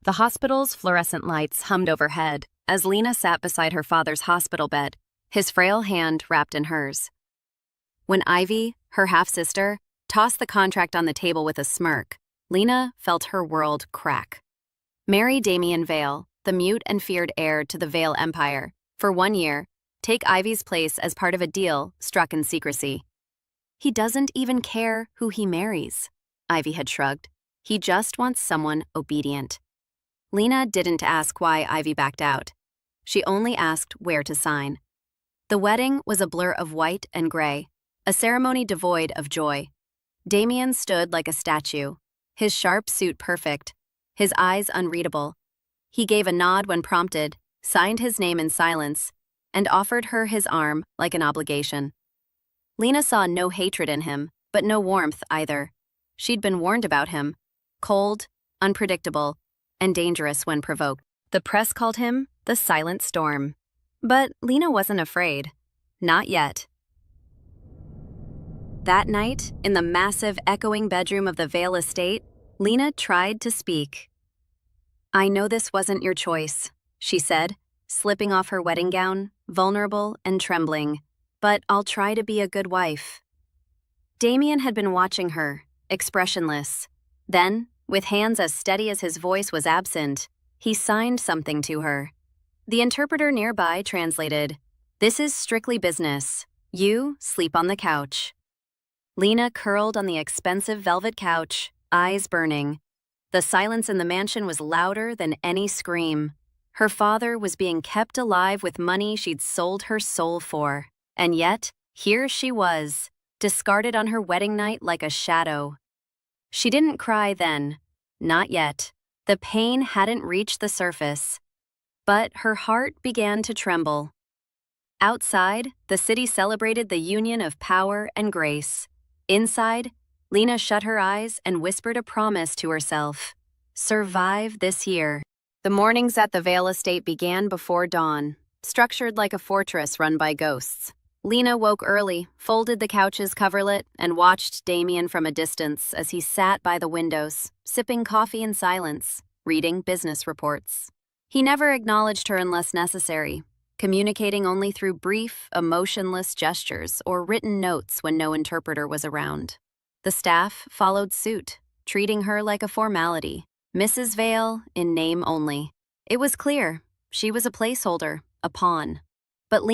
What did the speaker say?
The hospital's fluorescent lights hummed overhead as Lena sat beside her father's hospital bed, his frail hand wrapped in hers. When Ivy, her half-sister, tossed the contract on the table with a smirk, Lena felt her world crack. Marry Damien Vale, the mute and feared heir to the Vale Empire, for 1 year, take Ivy's place as part of a deal struck in secrecy. He doesn't even care who he marries, Ivy had shrugged. He just wants someone obedient. Lena didn't ask why Ivy backed out. She only asked where to sign. The wedding was a blur of white and gray, a ceremony devoid of joy. Damien stood like a statue, his sharp suit perfect, his eyes unreadable. He gave a nod when prompted, signed his name in silence, and offered her his arm like an obligation. Lena saw no hatred in him, but no warmth either. She'd been warned about him. Cold, unpredictable, and dangerous when provoked. The press called him the Silent Storm. But Lena wasn't afraid. Not yet. That night, in the massive, echoing bedroom of the Vale estate, Lena tried to speak. "I know this wasn't your choice," she said, slipping off her wedding gown, vulnerable and trembling. "But I'll try to be a good wife." Damien had been watching her, expressionless. Then, with hands as steady as his voice was absent, he signed something to her. The interpreter nearby translated, "This is strictly business. You sleep on the couch." Lena curled on the expensive velvet couch, eyes burning. The silence in the mansion was louder than any scream. Her father was being kept alive with money she'd sold her soul for. And yet, here she was, discarded on her wedding night like a shadow. She didn't cry then. Not yet. The pain hadn't reached the surface. But her heart began to tremble. Outside, the city celebrated the union of power and grace. Inside, Lena shut her eyes and whispered a promise to herself. Survive this year. The mornings at the Vale estate began before dawn, structured like a fortress run by ghosts. Lena woke early, folded the couch's coverlet, and watched Damien from a distance as he sat by the windows, sipping coffee in silence, reading business reports. He never acknowledged her unless necessary, communicating only through brief, emotionless gestures or written notes when no interpreter was around. The staff followed suit, treating her like a formality, Mrs. Vale in name only. It was clear she was a placeholder, a pawn. But Lena